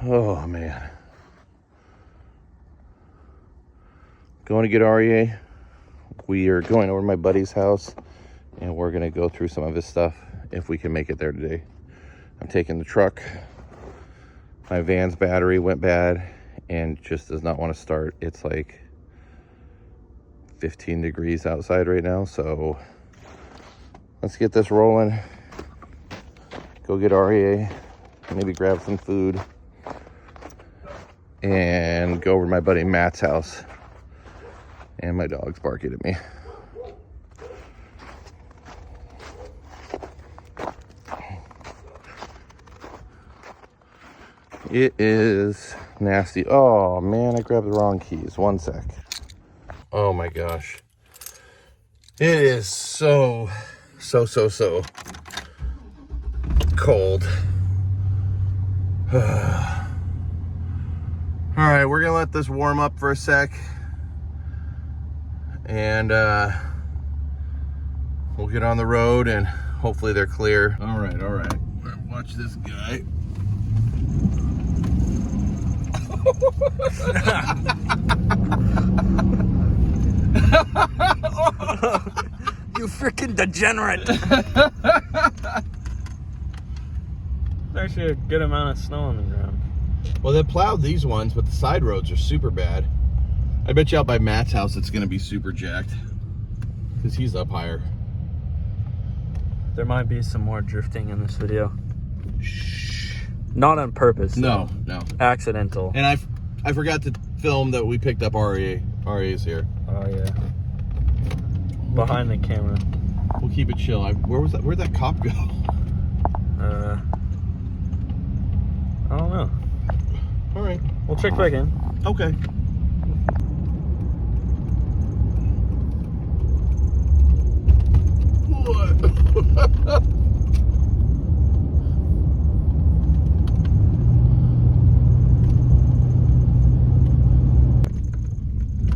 Oh man. Going to get REA. We are going over to my buddy's house and we're gonna go through some of his stuff if we can make it there today. I'm taking the truck. My van's battery went bad and just does not want to start. It's like 15 degrees outside right now, so let's get this rolling. Go get REA, maybe grab some food, and go over to my buddy Matt's house. And my dog's barking at me. It is nasty. Oh man, I grabbed the wrong keys. One sec. Oh my gosh. It is so cold. All right, we're gonna let this warm up for a sec. And we'll get on the road and hopefully they're clear. All right. Watch this guy. You freaking degenerate. There's actually a good amount of snow on the ground. Well, they plowed these ones, but the side roads are super bad. I bet you out by Matt's house it's gonna be super jacked because he's up higher. There might be some more drifting in this video. Shh. Not on purpose. No. Accidental. And I forgot to film that we picked up REA. REA's here. Oh yeah. Behind the camera. We'll keep it chill. Where'd that cop go? I don't know. All right. We'll check back in. Okay.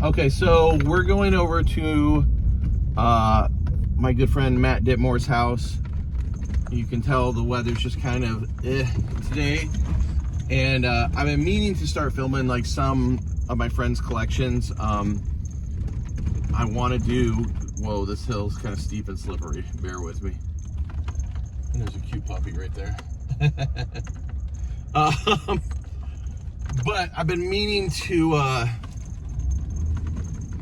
Okay, so we're going over to my good friend Matt Ditmore's house. You can tell the weather's just kind of today, and I've been meaning to start filming like some of my friends' collections. I want to do, whoa, this hill's kind of steep and slippery, bear with me. And there's a cute puppy right there. But I've been meaning to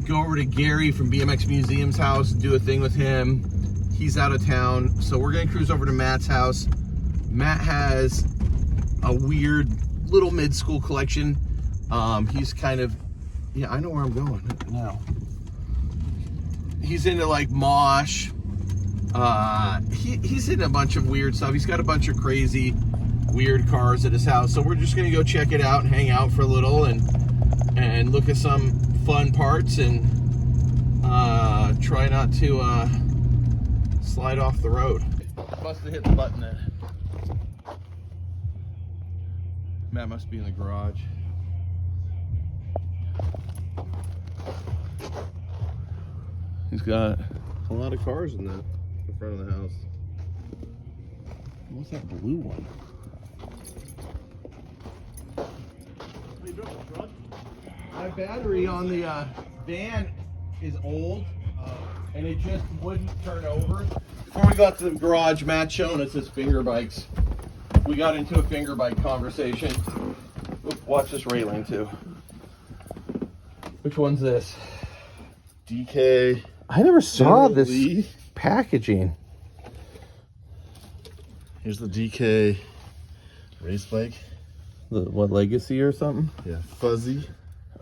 go over to Gary from BMX Museum's house and do a thing with him. He's out of town, so we're gonna cruise over to Matt's house. Matt has a weird little mid-school collection. He's kind of, yeah, I know where I'm going now. He's into like Mosh. He's into a bunch of weird stuff. He's got a bunch of crazy, weird cars at his house. So we're just gonna go check it out and hang out for a little and look at some fun parts and try not to slide off the road. Must have hit the button then. Matt must be in the garage. He's got a lot of cars in the front of the house. What's that blue one? My battery on the van is old, and it just wouldn't turn over. Before we got to the garage, Matt showing us his finger bikes. We got into a finger bike conversation. Oop, watch this railing too. Which one's this? DK. I never saw this packaging. Here's the DK race bike. The what, Legacy or something? Yeah, fuzzy.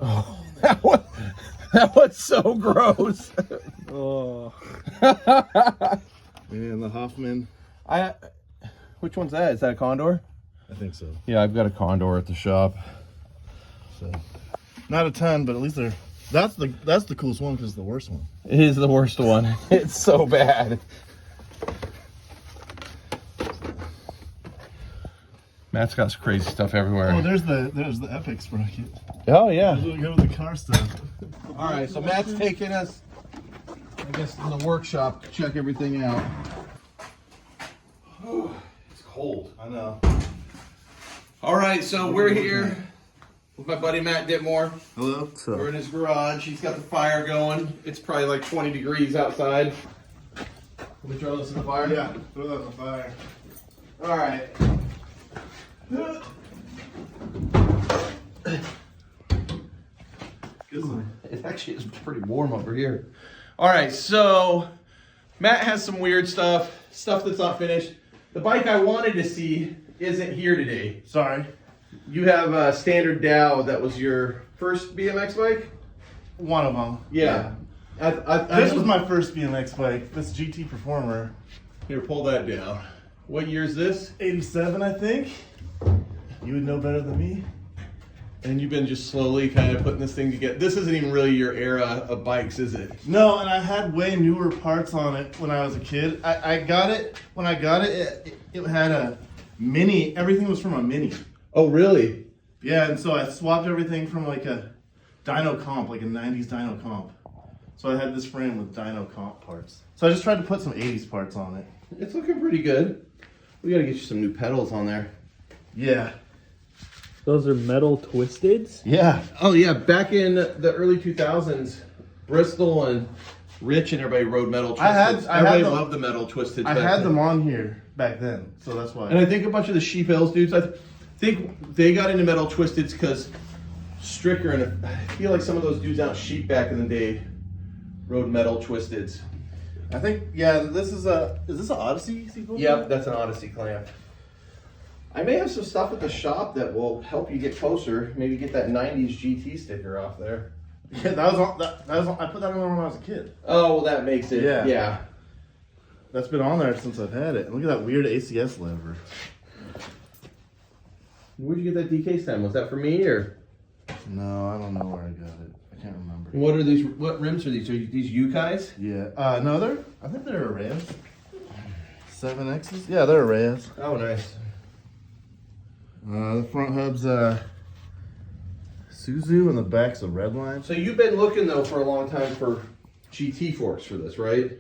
Oh, that was so gross. Oh. And the Hoffman. Which one's that? Is that a Condor? I think so. Yeah, I've got a Condor at the shop. So, not a ton, but at least they're. That's the coolest one because it's the worst one. It is the worst one. It's so bad. Matt's got some crazy stuff everywhere. Oh, there's the Epic sprocket. Oh yeah. Go with the car stuff. All right, so Matt's taking us, I guess, in the workshop to check everything out. It's cold. I know. All right, so we're here with my buddy Matt Ditmore. Hello. We're in his garage. He's got the fire going. It's probably like 20 degrees outside. Let me throw this in the fire. Yeah, throw that in the fire. All right. It actually is pretty warm over here. All right, so Matt has some weird stuff that's not finished. The bike I wanted to see isn't here today. Sorry. You have a standard Dow that was your first BMX bike? One of them. Yeah. This was my first BMX bike. This GT Performer. Here, pull that down. What year is this? 87, I think. You would know better than me. And you've been just slowly kind of putting this thing together. This isn't even really your era of bikes, is it? No, and I had way newer parts on it when I was a kid. I got it, when I got it, it had a Mini. Everything was from a Mini. Oh, really? Yeah, and so I swapped everything from like a dyno comp, like a 90s dyno comp. So I had this frame with dyno comp parts. So I just tried to put some 80s parts on it. It's looking pretty good. We gotta get you some new pedals on there. Yeah. Those are metal twisteds? Yeah. Oh yeah, back in the early 2000s, Bristol and Rich and everybody rode metal twisteds. Everybody loved the metal twisteds. I had them on here back then, so that's why. And I think a bunch of the Sheep Hills dudes, I think they got into metal twisteds because Stricker and I feel like some of those dudes out Sheep back in the day rode metal twisteds. I think, yeah, this is is this an Odyssey sequel? Yep, that's an Odyssey clamp. I may have some stuff at the shop that will help you get closer. Maybe get that 90s GT sticker off there. Yeah, that was on, I put that on when I was a kid. Oh, well, that makes it, yeah. That's been on there since I've had it. And look at that weird ACS lever. Where'd you get that DK stem? Was that for me or? No, I don't know where I got it. I can't remember. What are these? What rims are these? Are these Yukais? Yeah. No, I think they're Reyes. 7Xs? Yeah, they're Reyes. Oh, nice. The front hub's Suzu and the back's a Redline. So you've been looking though for a long time for GT forks for this, right?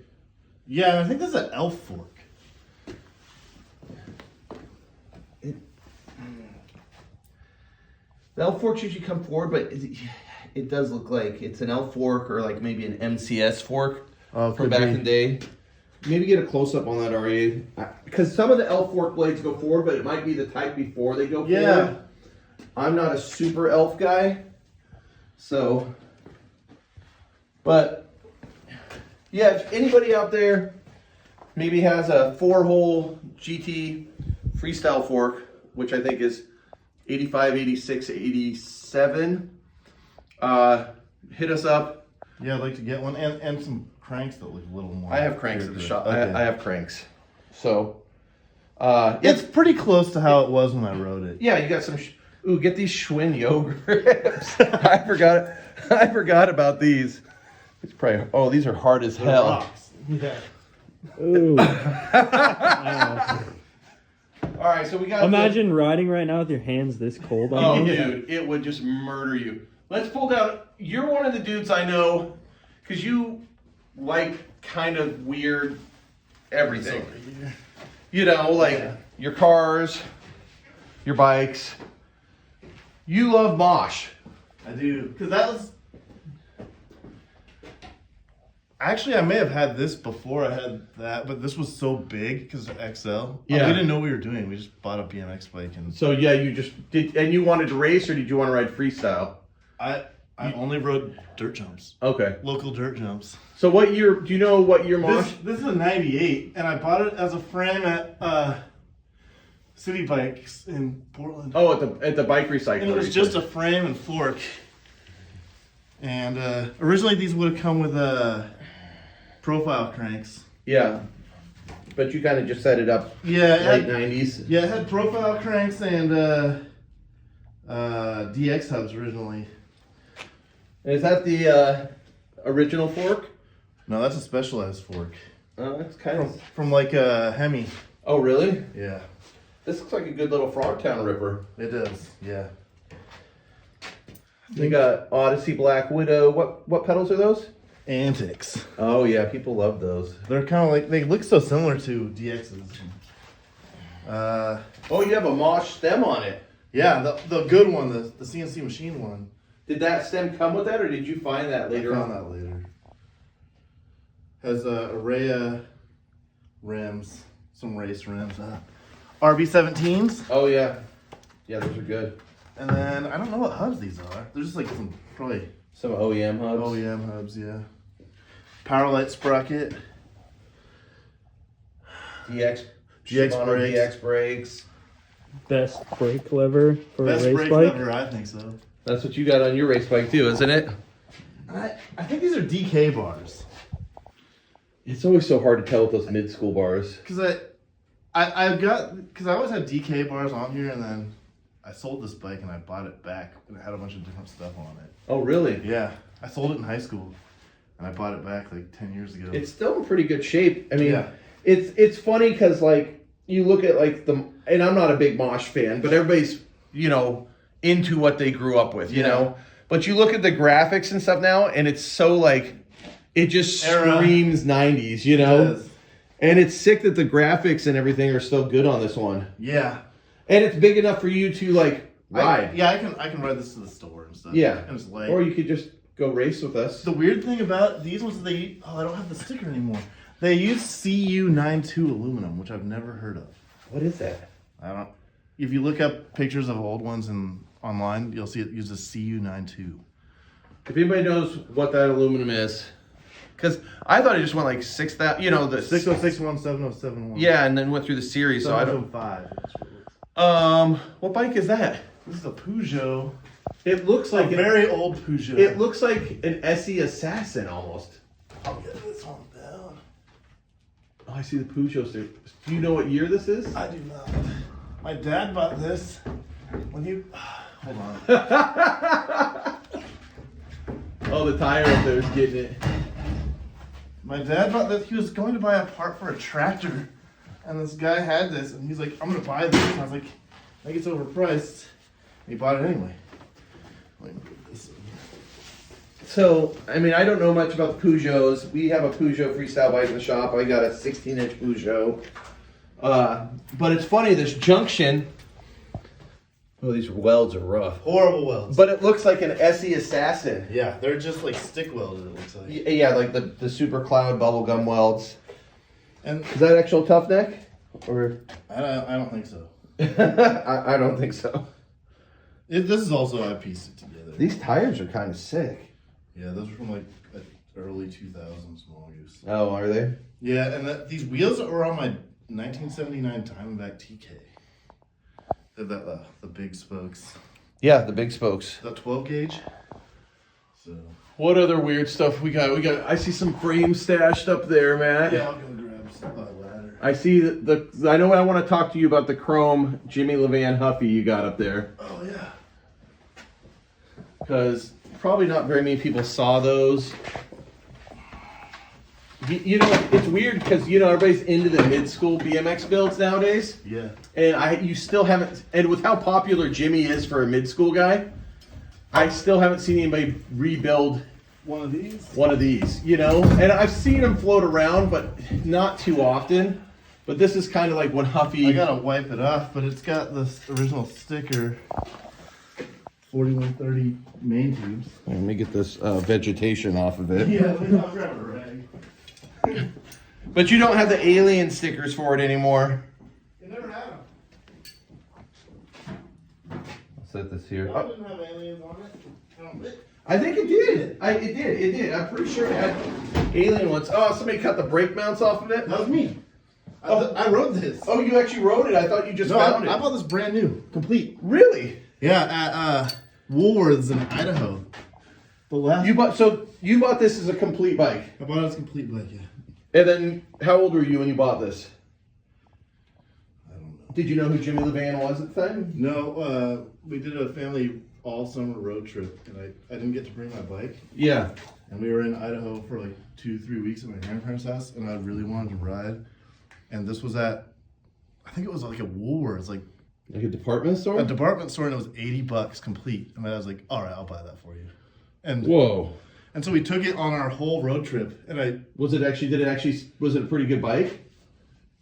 Yeah, I think this is an Elf fork. The L forks usually come forward, but it does look like it's an L fork or like maybe an MCS fork from back in the day. Maybe get a close up on that RA because some of the L fork blades go forward, but it might be the type before they go forward. I'm not a super Elf guy, so. But yeah, if anybody out there maybe has a 4-hole GT freestyle fork, which I think is 85, 86, 87. Hit us up. Yeah, I'd like to get one and some cranks that look a little more. I have cranks at the shop. Okay. I have cranks. So it's pretty close to how it was when I rode it. Yeah, you got some. Ooh, get these Schwinn yoga grips. I forgot about these. It's probably. Oh, these are hard as hell. Rocks. Yeah. Ooh. All right, so we got. Imagine riding right now with your hands this cold on you. Dude, it would just murder you. Let's pull down. You're one of the dudes I know, because you like kind of weird everything. You know, like your cars, your bikes. You love Mosh. I do, because that was. Actually, I may have had this before I had that, but this was so big because of XL. Yeah. We didn't know what we were doing. We just bought a BMX bike and. So yeah, you just did, and you wanted to race, or did you want to ride freestyle? I only rode dirt jumps. Okay. Local dirt jumps. So what year? Do you know what year Mosh? This is a '98, and I bought it as a frame at City Bikes in Portland. Oh, at the bike recycler. And it was just a frame and fork. And originally these would have come with profile cranks. Yeah. But you kind of just set it up. Yeah. Late 90s. Yeah, it had profile cranks and DX hubs originally. Is that the original fork? No, that's a specialized fork. Oh, that's kind of from like a Hemi. Oh, really? Yeah. This looks like a good little Frogtown ripper. It does. Yeah. You got Odyssey Black Widow. What pedals are those? Antics. Oh yeah, people love those. They're kind of like, they look so similar to DX's. Oh, you have a Mosh stem on it. Yeah, the good one, the CNC machine one. Did that stem come with that, or did you find that later I on? found that later. Has array of rims, some race rims. RB17s. Oh yeah, yeah, those are good. And then I don't know what hubs these are. They're just like some probably Some OEM hubs. OEM hubs, yeah. Power light sprocket. DX GX brakes. DX brakes. Best brake lever for Best a race brake bike. lever, I think so. That's what you got on your race bike too, isn't it? I think these are DK bars. It's always so hard to tell with those mid-school bars. Because I always had DK bars on here, and then I sold this bike and I bought it back, and it had a bunch of different stuff on it. Oh really? Yeah, I sold it in high school, and I bought it back like 10 years ago. It's still in pretty good shape. I mean, Yeah. it's funny because like you look at like and I'm not a big Mosh fan, but everybody's into what they grew up with, you know. But you look at the graphics and stuff now, and it's so like it just screams 90s, you know. It is. And it's sick that the graphics and everything are still good on this one. Yeah. And it's big enough for you to like ride. I can ride this to the store and stuff. Yeah. And it's light. Or you could just go race with us. The weird thing about these ones is I don't have the sticker anymore. They use CU92 aluminum, which I've never heard of. What is that? I don't. If you look up pictures of old ones online, you'll see it uses CU92. If anybody knows what that aluminum is, because I thought it just went like 6,000, the 6061, 7071. Yeah, and then went through the series, so I don't. 705. What bike is that? This is a Peugeot. It looks A like very old Peugeot. It looks like an SE Assassin almost. I'll get this one down. Oh, I see the Peugeot there. Do you know what year this is? I do not. My dad bought this when he. Hold on. Oh, the tire up there is getting it. My dad bought this. He was going to buy a part for a tractor, and this guy had this, and he's like, "I'm gonna buy this." And I was like, "I think it's overpriced." And he bought it anyway. Let me put this in here. So, I mean, I don't know much about the Peugeots. We have a Peugeot freestyle bike in the shop. I got a 16-inch Peugeot. But it's funny, this junction. Oh, these welds are rough. Horrible welds. But it looks like an SE Assassin. Yeah, they're just like stick welded. It looks like. Yeah, like the Super Cloud bubblegum welds. And Is that actual tough neck? Or I don't think so. I don't think so. This is also I pieced it together. These tires are kind of sick. Yeah, those are from like early 2000s Mongoose. Oh, are they? Yeah, and these wheels are on my 1979 Diamondback TK. They're the big spokes. Yeah, the big spokes. The 12 gauge. So. What other weird stuff we got? I see some frames stashed up there, Matt. Yeah, I'll go grab some ladder. I see I know I want to talk to you about the chrome Jimmy Levan Huffy you got up there. Oh yeah. Because probably not very many people saw those. It's weird because everybody's into the mid-school BMX builds nowadays. Yeah. And you still haven't, and with how popular Jimmy is for a mid-school guy, I still haven't seen anybody rebuild one of these. And I've seen them float around, but not too often. But this is kind of like when Huffy. I gotta wipe it off, but it's got this original sticker. 4130 main tubes. Let me get this vegetation off of it. Yeah, I'll grab a rag. But you don't have the alien stickers for it anymore. You never had them. I'll set this here. One didn't have aliens on it. I think it did. It did. I'm pretty sure it had alien ones. Oh, somebody cut the brake mounts off of it? That was me. I wrote this. Oh, you actually wrote it? I thought you just found it. I bought this brand new, complete. Really? Yeah, at Woolworths in Idaho. The last. You bought this as a complete bike. I bought it as a complete bike, yeah. And then, how old were you when you bought this? I don't know. Did you know who Jimmy Levan was at the time? No, we did a family all summer road trip, and I didn't get to bring my bike. Yeah. And we were in Idaho for like 2-3 weeks at my grandparents' house, and I really wanted to ride. And this was I think it was like a Woolworths, like a department store? a department store, and it was $80 complete. And I was like, all right, I'll buy that for you. And Whoa. And so we took it on our whole road trip, and was it a pretty good bike?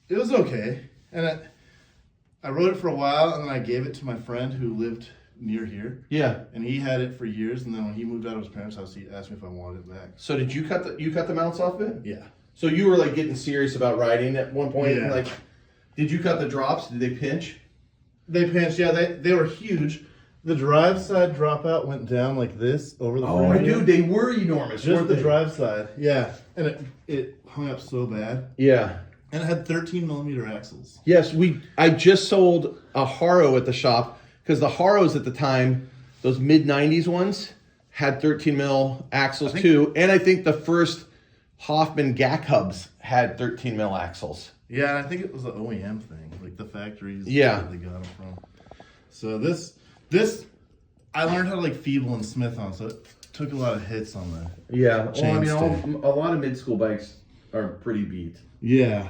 It was okay, and I rode it for a while, and then I gave it to my friend who lived near here. Yeah. And he had it for years, and then when he moved out of his parents' house, he asked me if I wanted it back. So did you cut the mounts off it? Yeah. So you were like getting serious about riding at one point? Yeah. Like, did you cut the drops? Did they pinch? They pinched, yeah, they were huge. The drive side dropout went down like this over the Oh, frame. dude, they were enormous. Just weren't the they? drive side, yeah. And it hung up so bad. Yeah. And it had 13mm axles. Yes, I just sold a Haro at the shop because the Haros at the time, those mid-90s ones, had 13 mil axles too. And I think the first Hoffman GAC hubs had 13 mil axles. Yeah, and I think it was an OEM thing, like the factories Yeah. that they got them from. So this I learned how to like feeble and smith on, so it took a lot of hits on that. Yeah, well, I Chain mean, a lot of mid-school bikes are pretty beat. Yeah.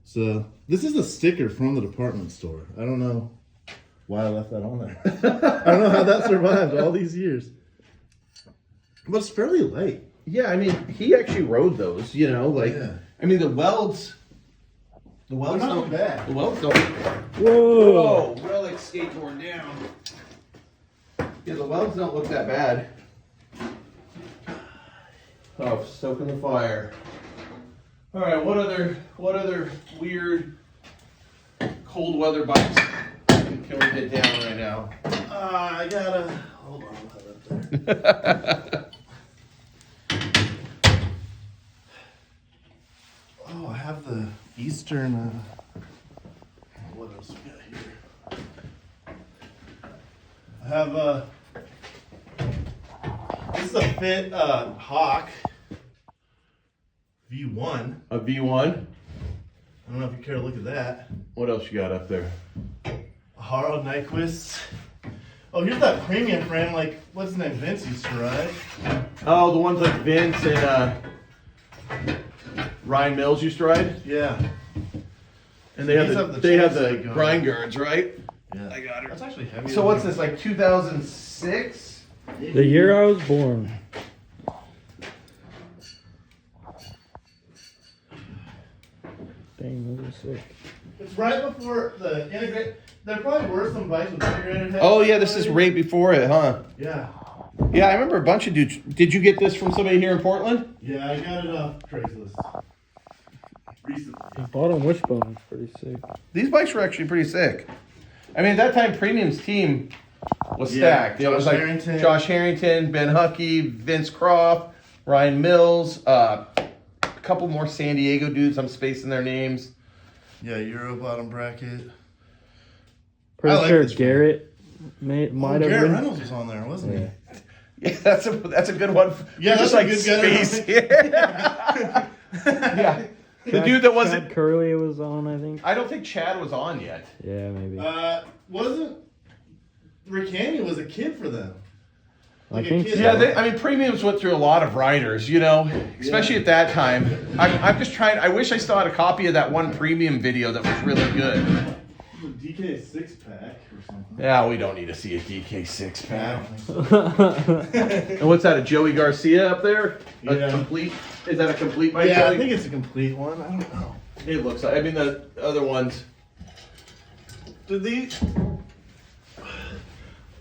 So this is a sticker from the department store. I don't know why I left that on there. I don't know how that survived all these years. But it's fairly light. Yeah, I mean, he actually rode those, you know, like, Yeah. I mean, the welds They're not bad. The welds don't. Whoa! Whoa, relic skateboard down. Yeah, the welds don't look that bad. Oh, stoking the fire. All right, what other weird cold weather bikes can we get down right now? I gotta hold on. I'll put it up there. Oh, I have the Eastern. What else we got here? I have this is a Fit Hawk V1. A V1. I don't know if you care to look at that. What else you got up there? A Haro Nyquist. Oh, here's that premium frame. Like, what's his name? Vince used to ride. Oh, the ones like Vince and Ryan Mills used to ride. Yeah. And they These have have the the chains grind guards, right? Yeah. I got her. That's actually heavy. So what's this, like 2006? The year I was born. Dang, those are sick. It's right before the integrate. There probably were some bikes with integrated heads. Oh yeah, this is right before it, huh? Yeah. Yeah, I remember a bunch of dudes. Did you get this from somebody here in Portland? Yeah, I got it off Craigslist recently. Bottom wishbone is pretty sick. These bikes were actually pretty sick. I mean, at that time, Premium's team was Yeah, stacked. It was Josh like Harrington. Josh Harrington, Ben Huckey, Vince Croft, Ryan Mills, a couple more San Diego dudes. I'm spacing their names. Yeah, Euro bottom bracket. Pretty I like sure this one. Garrett might have Garrett been. Reynolds was on there, wasn't Yeah. Yeah, that's a good one. Yeah, just that's like a good guy. space. Yeah. Yeah. The dude that wasn't. Chad Curley was on, I think. I don't think Chad was on yet. Yeah, maybe. he? Wasn't Ricani was a kid for them? I Like a think kid. so. Yeah, I mean, Premiums went through a lot of riders, you know, especially at that time. I'm just trying. I wish I still had a copy of that one Premium video that was really good. A DK 6-pack or something. Yeah, we don't need to see a DK six I pack. don't think so. And what's that? A Joey Garcia up there? A Yeah. complete? Is that a complete bike? Yeah, I Joey? think it's a complete one. I don't know. It looks like. I mean, the other ones. Did these?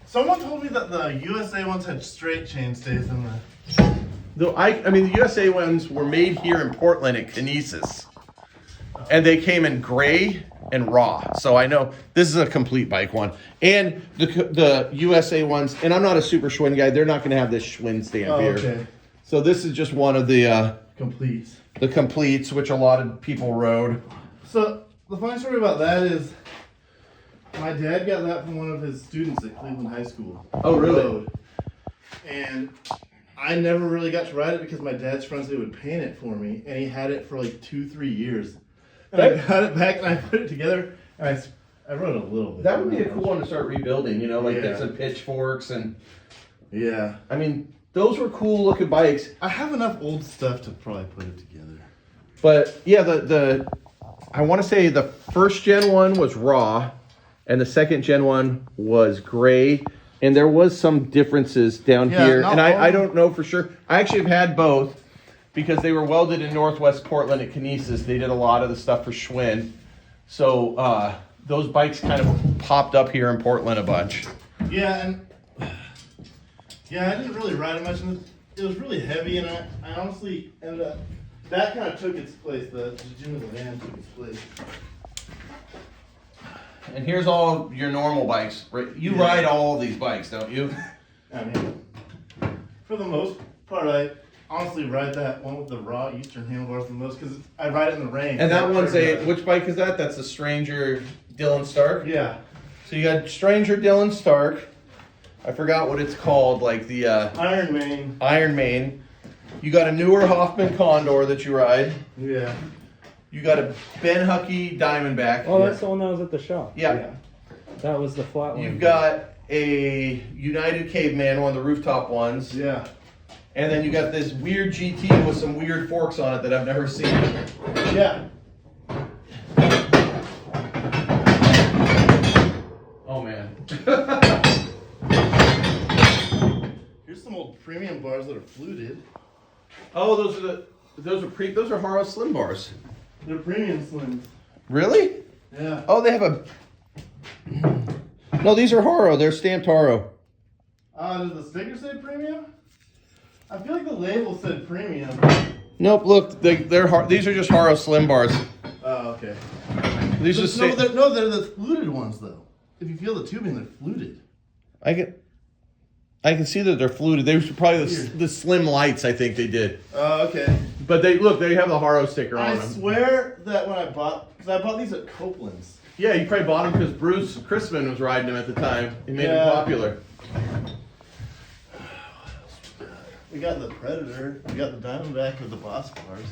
Someone told me that the USA ones had straight chainstays in the. Though I mean, the USA ones were made here in Portland at Kinesis, and they came in gray and raw. So I know this is a complete bike one. And the USA ones, and I'm not a super Schwinn guy. They're not going to have this Schwinn stamp here. Okay. So this is just one of the Complete. completes, which a lot of people rode. So the funny story about that is, my dad got that from one of his students at Cleveland High School. Oh, really? Road. And I never really got to ride it because my dad's friends, they would paint it for me, and he had it for like 2-3 years. And I got it back and I put it together, and I rode it a little bit. That would be a cool one to start rebuilding. You know, like Yeah. get some pitchforks and. Yeah. I mean, those were cool looking bikes. I have enough old stuff to probably put it together. But yeah, the I want to say the first gen one was raw, and the second gen one was gray, and there was some differences down Yeah, here, not and all. I don't know for sure. I actually have had both because they were welded in Northwest Portland at Kinesis. They did a lot of the stuff for Schwinn, so those bikes kind of popped up here in Portland a bunch. Yeah, and yeah, I didn't really ride it much, and it was really heavy, and I honestly ended up, that kind of took its place. The gym of the van took its place. And here's all your normal bikes. You ride all these bikes, don't you? I mean, for the most part, I honestly ride that one with the raw Eastern handlebars the most because I ride it in the rain. And that one's which bike is that? That's a Stranger Dylan Stark? Yeah. So you got Stranger Dylan Stark. I forgot what it's called, like the Iron Mane. Iron Mane. You got a newer Hoffman Condor that you ride. Yeah. You got a Ben Huckey Diamondback. Oh, that's the one that was at the shop. Yeah. That was the flat one. You've got a United Caveman, one of the rooftop ones. Yeah. And then you got this weird GT with some weird forks on it that I've never seen. Yeah. Oh man. Here's some old premium bars that are fluted. Oh, those are Haro Slim bars. They're premium slims. Really? Yeah. Oh, they have a. No, these are Haro. They're stamped Haro. Does the sticker say premium? I feel like the label said premium. Nope. Look, these are just Haro Slim bars. Oh, okay. These are they're the fluted ones though. If you feel the tubing, they're fluted. I can see that they're fluted. They were probably the Slim Lights. I think they did. Oh, okay. But they have the Haro sticker on them. I swear that when I bought these at Copeland's. Yeah, you probably bought them because Bruce Chrisman was riding them at the time. He made them popular. We got the Predator. We got the Diamondback with the Boss bars.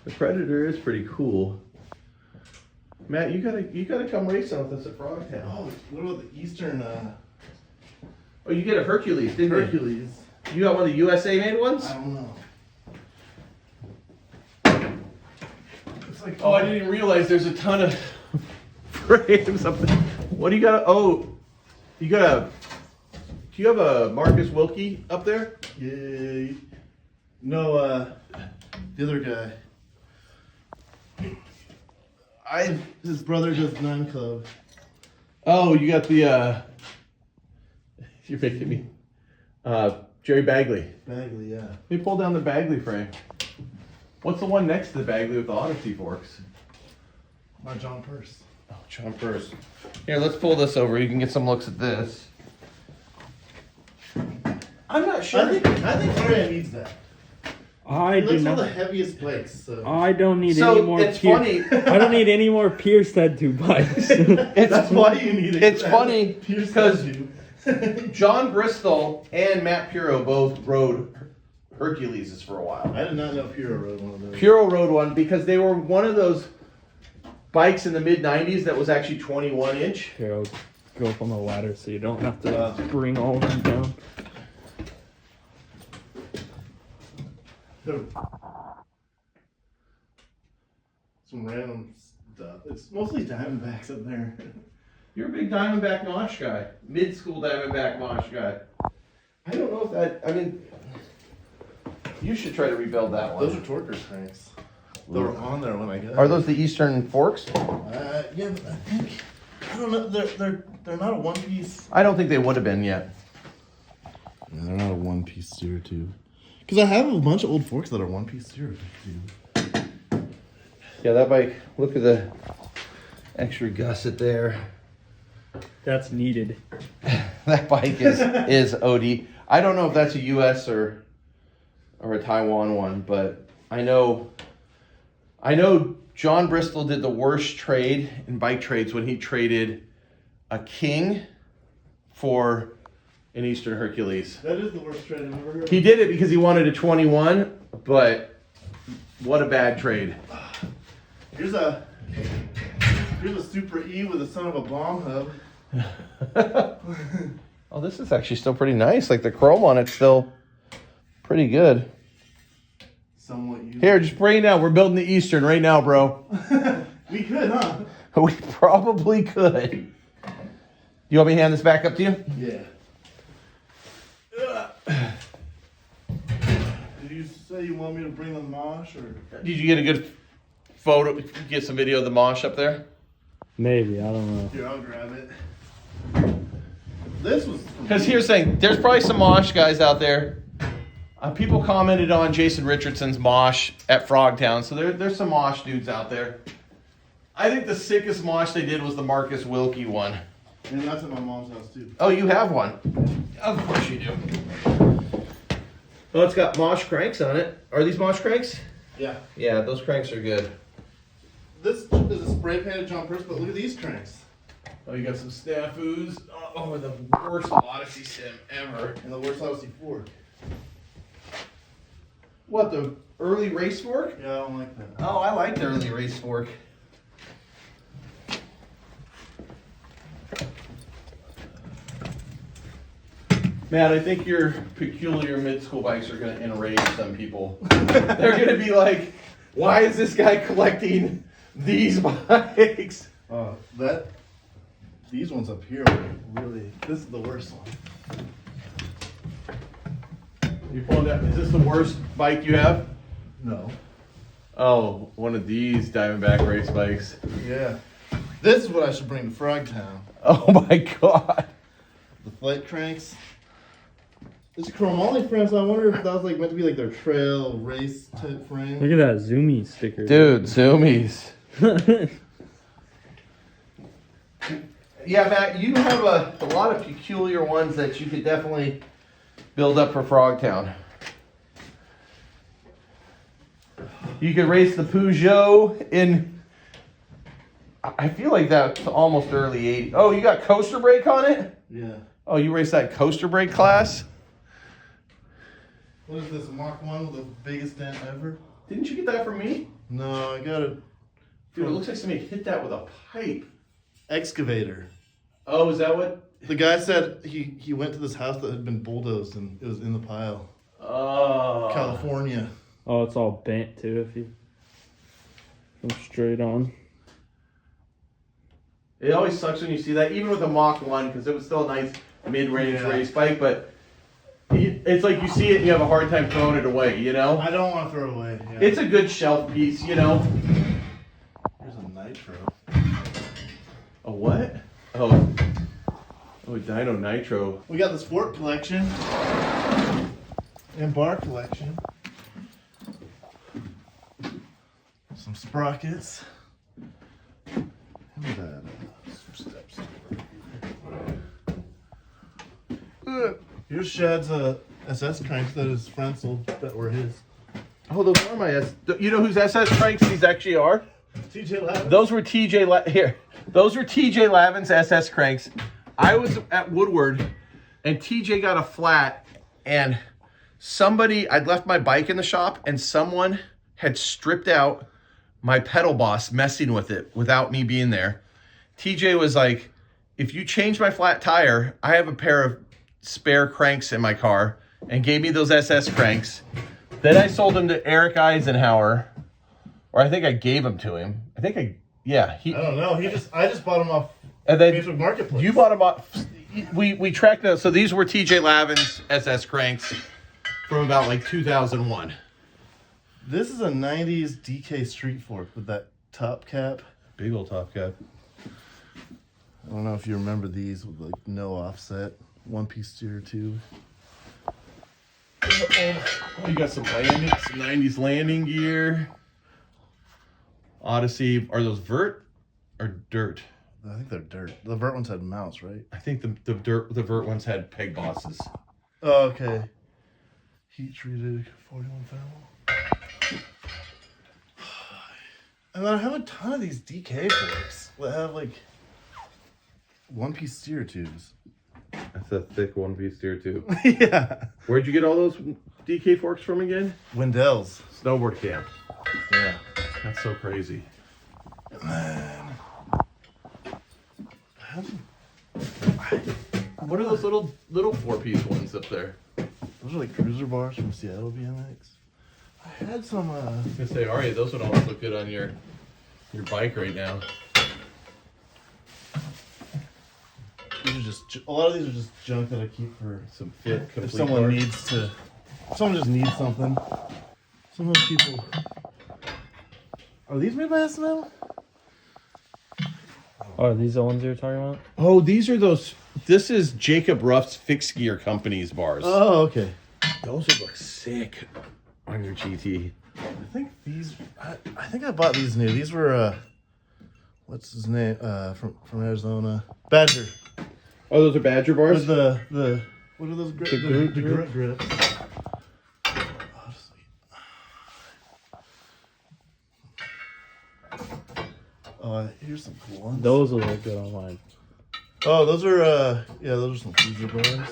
The Predator is pretty cool. Matt, you gotta come racing with us at Frogtown. Oh, what about the Eastern? Oh, you get a Hercules, didn't Hercules. you? You got one of the USA made ones? I don't know. It's like Oh, I didn't even realize there's a ton of frames up there. What do you got? Oh, do you have a Marcus Wilkie up there? Yeah. No, the other guy. His brother does 9 Club. Oh, you got the you're making me Jerry Bagley. Bagley, yeah. Let me pull down the Bagley frame. What's the one next to the Bagley with the Odyssey forks? My John Purse. Oh, John Purse. Here, let's pull this over. You can get some looks at this. I'm not sure. I think Maria needs that. I do That's one not. of the heaviest bikes. So. I don't need any more. It's funny. I don't need any more Pierce tattoo bikes. That's why you need it. It's funny Pierce because does you. John Bristol and Matt Puro both rode Herculeses for a while. I did not know Puro rode one of those. Puro rode one because they were one of those bikes in the mid 90s that was actually 21 inch. Here, I'll go up on the ladder so you don't have to bring all of them down. Some random stuff. It's mostly Diamondbacks up there. You're a big Diamondback Mosh guy. Midschool Diamondback Mosh guy. I don't know if that, I mean, you should try to rebuild that one. Those are Torker cranks. They were on there when I got. Are those the Eastern forks? Yeah, but I think I don't know. They're not a one piece. I don't think they would have been yet. Yeah, they're not a one piece steer tube. Because I have a bunch of old forks that are one piece steer tube. Yeah, that bike. Look at the extra gusset there. That's needed. That bike is OD. I don't know if that's a US or a Taiwan one, but I know John Bristol did the worst trade in bike trades when he traded a King for an Eastern Hercules. That is the worst trade I've ever heard. He did it because he wanted a 21, but what a bad trade. Here's a Super E with a son of a bomb hub. Oh, this is actually still pretty nice. Like the chrome on it's still pretty good. Somewhat used. Here, just bring it down. We're building the Eastern right now, bro. We could, huh? We probably could. You want me to hand this back up to you? Yeah. Did you say you want me to bring the Mosh or? Did you get a good photo, get some video of the Mosh up there? Maybe, I don't know. Here, I'll grab it. This was... Because here's the thing, there's probably some Mosh guys out there. People commented on Jason Richardson's Mosh at Frogtown, so there's some Mosh dudes out there. I think the sickest Mosh they did was the Marcus Wilkie one. And that's at my mom's house too. Oh, you have one? Of course you do. Oh, it's got Mosh cranks on it. Are these Mosh cranks? Yeah. Yeah, those cranks are good. This is a spray painted jumpers, but look at these cranks. Oh, you got some snafus. Oh, the worst Odyssey sim ever. And the worst Odyssey fork. What, the early race fork? Yeah, I don't like that. Oh, I like the early race fork. Matt, I think your peculiar mid-school bikes are going to enrage some people. They're going to be like, why is this guy collecting these bikes? These ones up here are really, this is the worst one. You pulling that? Is this the worst bike you have? No. Oh, one of these Diamondback race bikes. Yeah. This is what I should bring to Frogtown. Oh my God. The flight cranks. This chromoly frame, so I wonder if that was like meant to be like their trail race type frame. Look at that Zoomy sticker. Dude, Zoomies. Yeah, Matt, you have a lot of peculiar ones that you could definitely build up for Frogtown. You could race the Peugeot in, I feel like that's almost early 80s. Oh, you got coaster brake on it? Yeah. Oh, you raced that coaster brake class? What is this, Mach 1 with the biggest dent ever? Didn't you get that from me? No, I got it. Dude, it looks like somebody hit that with a pipe. Excavator. Oh, is that what? The guy said he went to this house that had been bulldozed and it was in the pile. Oh. California. Oh, it's all bent too if you go straight on. It always sucks when you see that, even with a Mach 1, because it was still a nice mid-range race bike, but it's like you see it and you have a hard time throwing it away, you know? I don't want to throw it away. Yeah. It's a good shelf piece, you know? Here's a nitro. A what? Oh, Dino Nitro. We got this fork collection and bar collection. Some sprockets. Look at that. Some steps. Here's Shad's SS cranks that his friend sold that were his. Oh, those are my You know whose SS cranks these actually are? TJ Lavin. Those were Those were TJ Lavin's SS cranks. I was at Woodward, and TJ got a flat, and I'd left my bike in the shop, and someone had stripped out my pedal boss, messing with it without me being there. TJ was like, if you change my flat tire, I have a pair of spare cranks in my car, and gave me those SS cranks. Then I sold them to Eric Eisenhower, or I think I gave them to him. I don't know. I just bought them off Facebook Marketplace. You bought them off. We tracked those. So these were TJ Lavin's SS cranks from about like 2001. This is a 90s DK street fork with that top cap. Big old top cap. I don't know if you remember these with like no offset. One-piece steer tube. Oh, you got some 90s landing gear. Odyssey. Are those vert or dirt? I think they're dirt. The vert ones had mounts, right? I think the vert ones had peg bosses. Oh, okay. Heat treated 41 Fennel. And then I have a ton of these DK forks that have like one-piece steer tubes. That's a thick one-piece steer tube. Yeah. Where'd you get all those DK forks from again? Wendell's. Snowboard camp. Yeah. That's so crazy. And then, what are those little four-piece ones up there? Those are like cruiser bars from Seattle BMX. I had some. I was gonna say, Aria, those would always look good on your bike right now. These are just a lot of these are just junk that I keep for some fit. If someone needs to, if someone just needs something. Sometimes people Are these made by S&M? Oh, are these the ones you were talking about? Oh, these are those. This is Jacob Ruff's Fixed Gear Company's bars. Oh, okay. Those would look sick on your GT. I think these. I think I bought these new. These were what's his name? From Arizona. Badger. Oh, those are Badger bars? With the what are those grips? The grip grips. Here's some cool ones. Those will look good on mine. Oh, those are those are some cruiser bars.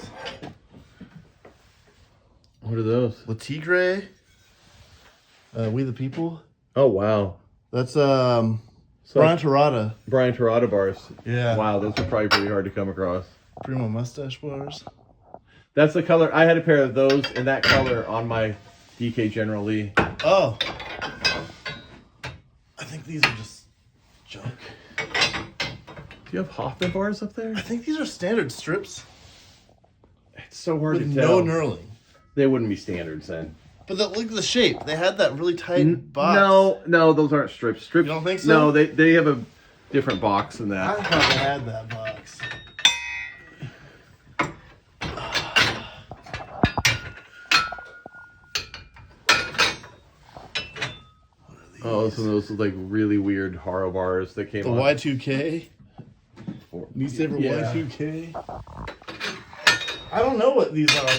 What are those? La Tigre. We the People. Oh, wow. That's Brian Terada. Brian Terada bars. Yeah. Wow, those are probably pretty hard to come across. Primo mustache bars. That's the color. I had a pair of those in that color on my DK General Lee. Oh. I think these are just junk. Do you have Hoffman bars up there? I think these are standard strips. It's so hard With to tell. no knurling. They wouldn't be standards then. But look at the shape. They had that really tight box. No, those aren't strips. Strips. You don't think so? No, they have a different box than I that. thought they had that box. Oh, some of those like really weird Haro bars that came The on. Y2K. These ever Yeah. Y2K. I don't know what these are.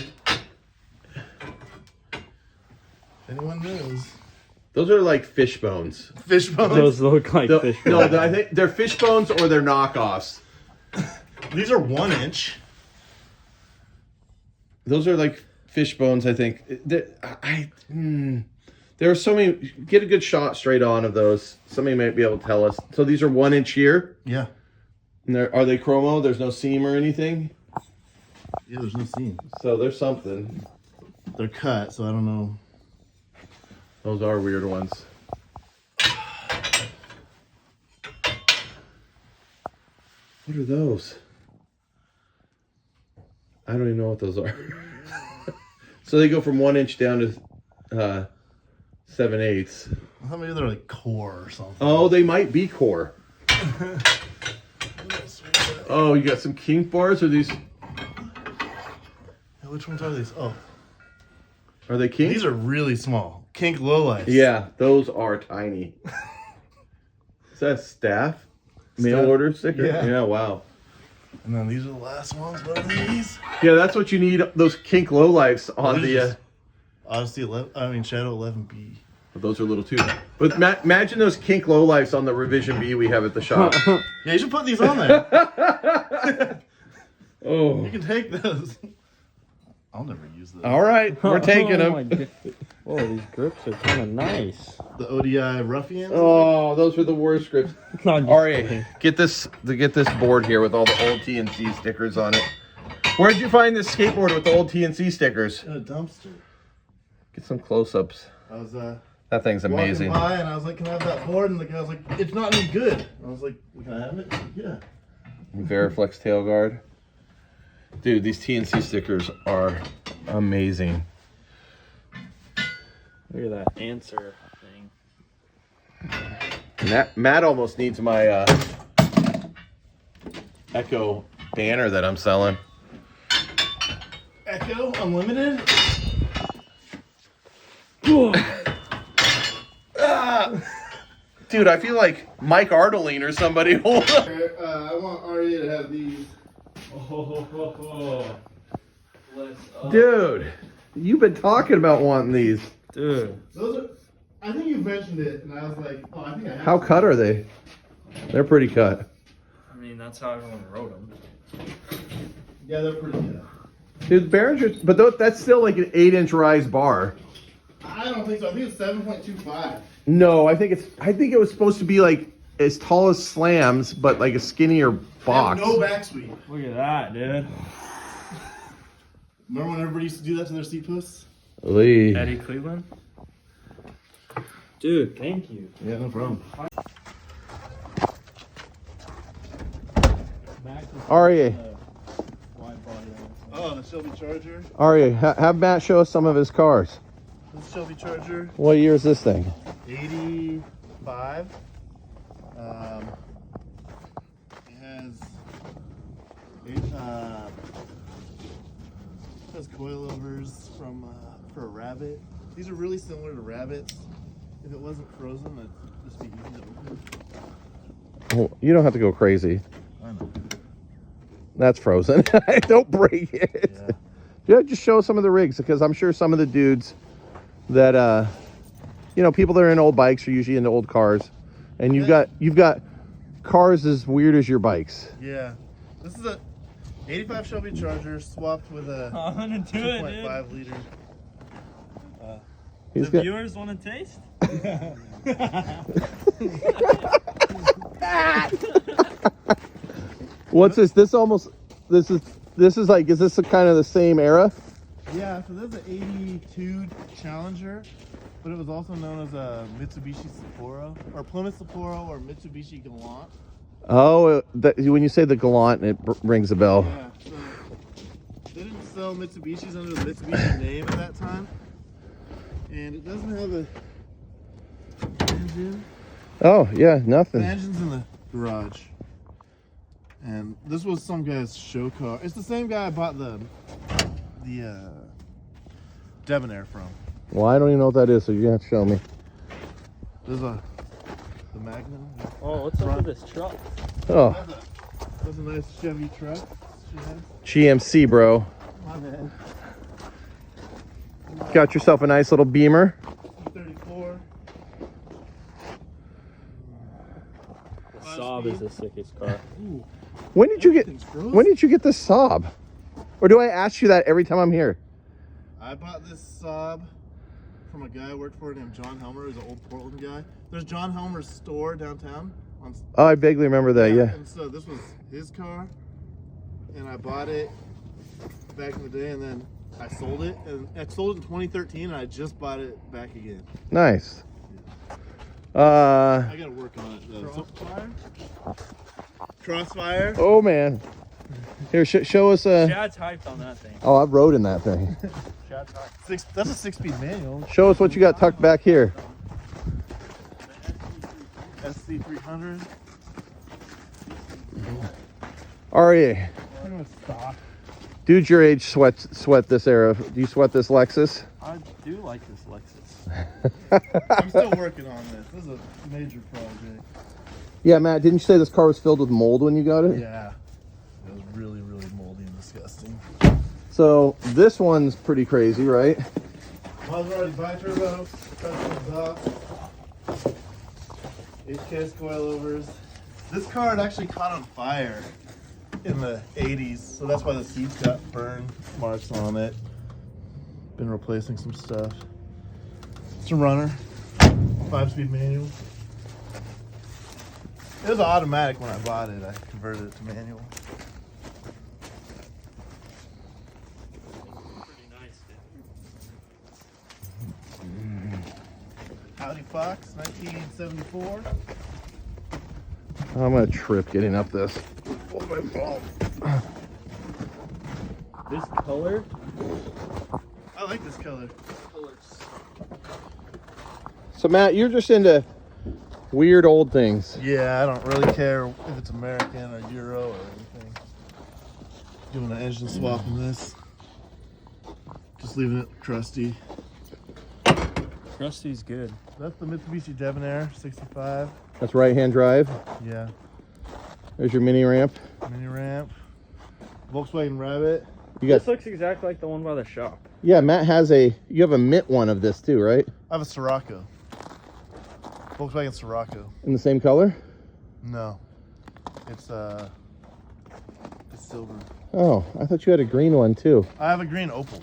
If anyone knows. Those are like fish bones. Fish bones. Those look like fish. No, I think they're fish bones or they're knockoffs. These are 1 inch. Those are like fish bones, I think. There are so many. Get a good shot straight on of those. Somebody might be able to tell us. So these are 1 inch here. Yeah. And are they chromo? There's no seam or anything. Yeah, there's no seam. So there's something. They're cut, so I don't know. Those are weird ones. What are those? I don't even know what those are. So they go from 1 inch down to 7/8. How many they're like core or something? Oh, they might be core. Oh, you got some kink bars or these? Which ones are these? Oh, Are they kink? these are really small. Kink lowlights. Yeah, those are tiny. Is that staff? Mail Staff. order sticker? Yeah. Yeah, wow. And then these are the last ones. What are these? Yeah, that's what you need, those kink lowlifes on These the... are just Odyssey 11. Shadow 11B. Those are little too. But imagine those kink lowlifes on the Revision B we have at the shop. Yeah, you should put these on there. Oh. You can take those. I'll never use those. All right, we're taking Oh my them. God. Oh, these grips are kind of nice. The ODI Ruffians. Oh, those are the worst grips. Not Ari, get this board here with all the old TNC stickers on it. Where'd you find this skateboard with the old TNC stickers? In a dumpster. Get some close-ups. I was That thing's amazing. walking by and I was like, "Can I have that board?" And the guy was like, "It's not any good." And I was like, "Can I have it?" Yeah. Veriflex tail guard. Dude, these TNC stickers are amazing. Look at that answer thing. And Matt almost needs my Echo banner that I'm selling. Echo Unlimited. Dude, I feel like Mike Ardoline or somebody. Hold up. I want Arya to have these. Dude, you've been talking about wanting these. Dude. Those are. I think you mentioned it, and I was like, "Oh, I think I have." How cut are they? They're pretty cut. I mean, that's how everyone wrote them. Yeah, they're pretty good. Dude, Behringer's, but that's still like an 8-inch rise bar. I don't think so. I think it's 7.25. No, I think it was supposed to be like as tall as Slams, but like a skinnier box. No back sweep. Look at that, dude. Remember when everybody used to do that to their seat posts? Lee. Eddie Cleveland? Dude, thank you. Yeah, no problem. Arya, Oh, the Shelby Charger. have Matt show us some of his cars. This Shelby Charger. What year is this thing? 89. 65. It has coilovers for a rabbit. These are really similar to rabbits. If it wasn't frozen, it'd just be easy to open. Oh, you don't have to go crazy. I know. That's frozen. Don't break it. Yeah. Yeah, just show some of the rigs, because I'm sure some of the dudes that you know, people that are in old bikes are usually into old cars, and you've got cars as weird as your bikes. Yeah. This is a 85 Shelby Charger swapped with a 2.5 liter. The viewers want to taste? What's this? This is like, is this kind of the same era? Yeah, so this is an 82 Challenger, but it was also known as a Mitsubishi Sapporo, or Plymouth Sapporo, or Mitsubishi Galant. Oh, when you say the Galant, it rings a bell. Yeah, so they didn't sell Mitsubishis under the Mitsubishi name at that time, and it doesn't have a engine. Oh, yeah, nothing. The engine's in the garage. And this was some guy's show car. It's the same guy I bought the Debonair from. Well, I don't even know what that is, so you're going to have to show me. There's the Magnum. Oh, what's up with this truck? Oh, That's a nice Chevy truck. GMC, bro. My man. Got yourself a nice little Beamer. 34. The Saab is the sickest car. Ooh, When did you get this Saab? Or do I ask you that every time I'm here? I bought this Saab from a guy I worked for named John Helmer, who's an old Portland guy. There's John Helmer's store downtown. Oh, I vaguely remember that, yeah. And so this was his car, and I bought it back in the day, and then I sold it. And I sold it in 2013, and I just bought it back again. Nice. I gotta work on it though. Crossfire? Oh, man. Here, show us a... Chad's hyped on that thing. Oh, I've rode in that thing. Chad's hyped. That's a 6-speed manual. Show us what you got tucked back here. SC300. REA. I'm gonna stop. Dudes your age sweat this era. Do you sweat this Lexus? I do like this Lexus. I'm still working on this. This is a major project. Yeah, Matt, didn't you say this car was filled with mold when you got it? Yeah. It was really, really moldy and disgusting. So this one's pretty crazy, right? Maserati bi-turbo, custom exhaust, 8K coilovers. This car had actually caught on fire in the 80s, so that's why the seats got burn marks on it. Been replacing some stuff. It's a runner, 5-speed manual. It was automatic when I bought it. I converted it to manual. Pretty nice, Audi Fox, 1974. I'm gonna trip getting up this. Oh, my ball. This color? I like this color. So Matt, you're just into weird old things. Yeah, I don't really care if it's American or Euro or anything. Doing an engine swap in this. Just leaving it crusty. Krusty's good. That's the Mitsubishi Debonair 65. That's right-hand drive. Yeah. There's your mini ramp. Mini ramp. Volkswagen Rabbit. You got, This looks exactly like the one by the shop. yeah, Matt has you have a mint one of this too, right? I have a Scirocco. Volkswagen Scirocco. In the same color? No. It's silver. Oh, I thought you had a green one too. I have a green Opal.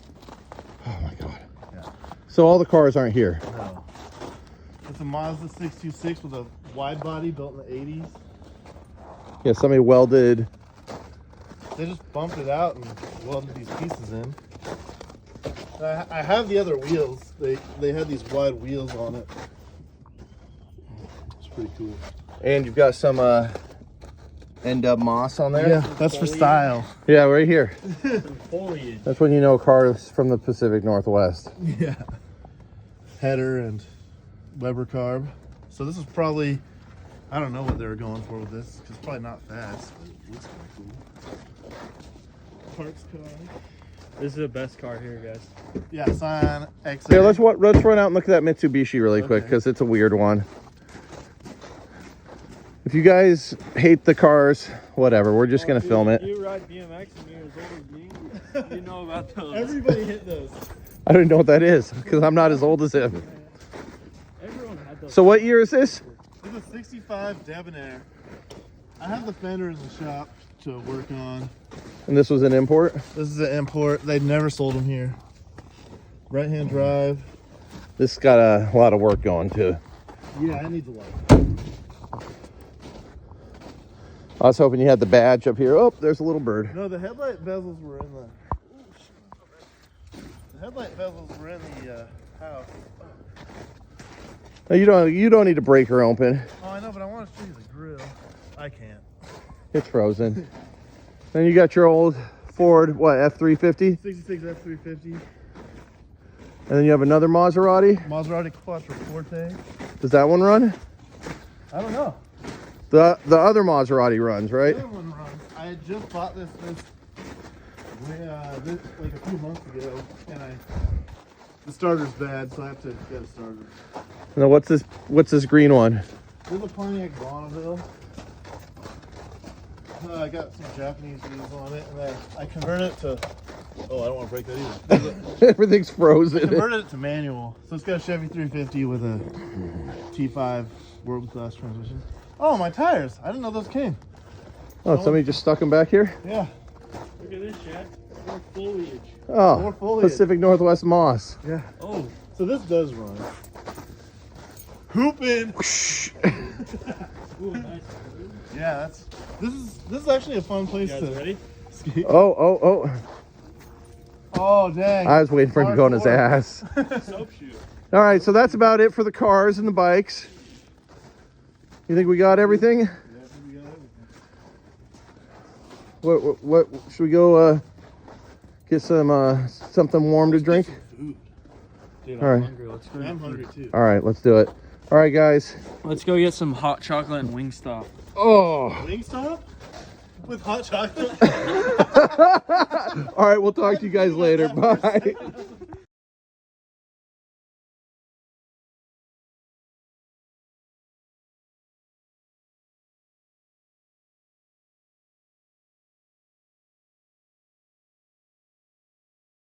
Oh my God. Yeah. So all the cars aren't here. No. It's a Mazda 626 with a wide body built in the 80s. Yeah, somebody welded. They just bumped it out and welded these pieces in. I have the other wheels. They had these wide wheels on it. It's pretty cool. And you've got some N-dub moss on there? Yeah, that's for style. Yeah, right here. Foliage. That's when you know a car is from the Pacific Northwest. Yeah. Header and Weber carb. So this is probably, I don't know what they were going for with this, because it's probably not fast. It looks kind of cool. Parks car. This is the best car here, guys. Yeah, Scion XA. Here, let's run out and look at that Mitsubishi really quick, because it's a weird one. If you guys hate the cars, whatever, we're just gonna film it. You ride BMX and you're as old as me. You know about those. Everybody hit those. I don't even know what that is, because I'm not as old as him. Everyone had those. So what year is this? This is a 65 Debonair. I have the fender in the shop to work on. And this was an import? This is an import. They'd never sold them here. Right-hand drive. This got a lot of work going too. Yeah, it needs a lot. I was hoping you had the badge up here. Oh, there's a little bird. No, the headlight bezels were in the... The headlight bezels were in the house. No, you don't need to break her open. Oh, I know, but I want to show you the grill. I can't. It's frozen. Then you got your old Ford, what, F350? 66 F350. And then you have another Maserati. Maserati Quattroporte. Does that one run? I don't know. The other Maserati runs, right? The other one runs. I had just bought this like a few months ago, and the starter's bad, so I have to get it started. Now what's this green one? This is a Pontiac Bonneville. I got some Japanese wheels on it, and then I converted it to... Oh, I don't want to break that either. Everything's frozen. Converted it to manual. So it's got a Chevy 350 with a T5 world-class transmission. Oh, my tires. I didn't know those came. Oh, somebody just stuck them back here? Yeah. Look at this, Chad. More foliage. Oh, More foliage. Pacific Northwest moss. Yeah. Oh. So this does run. Hooping. Ooh, nice. Yeah, this is actually a fun place You guys to ready? skate. Oh. Oh, dang. I was waiting for him to go on his ass. Soap shoe. All right, so that's about it for the cars and the bikes. You think we got everything? Yeah, we got everything. What should we go get some something warm to drink? Food. Dude, All I'm right. hungry. Let's go. I'm hungry too. All right, let's do it. All right, guys. Let's go get some hot chocolate and Wingstop. Oh. Wingstop? With hot chocolate? All right, we'll talk to you guys later. Bye.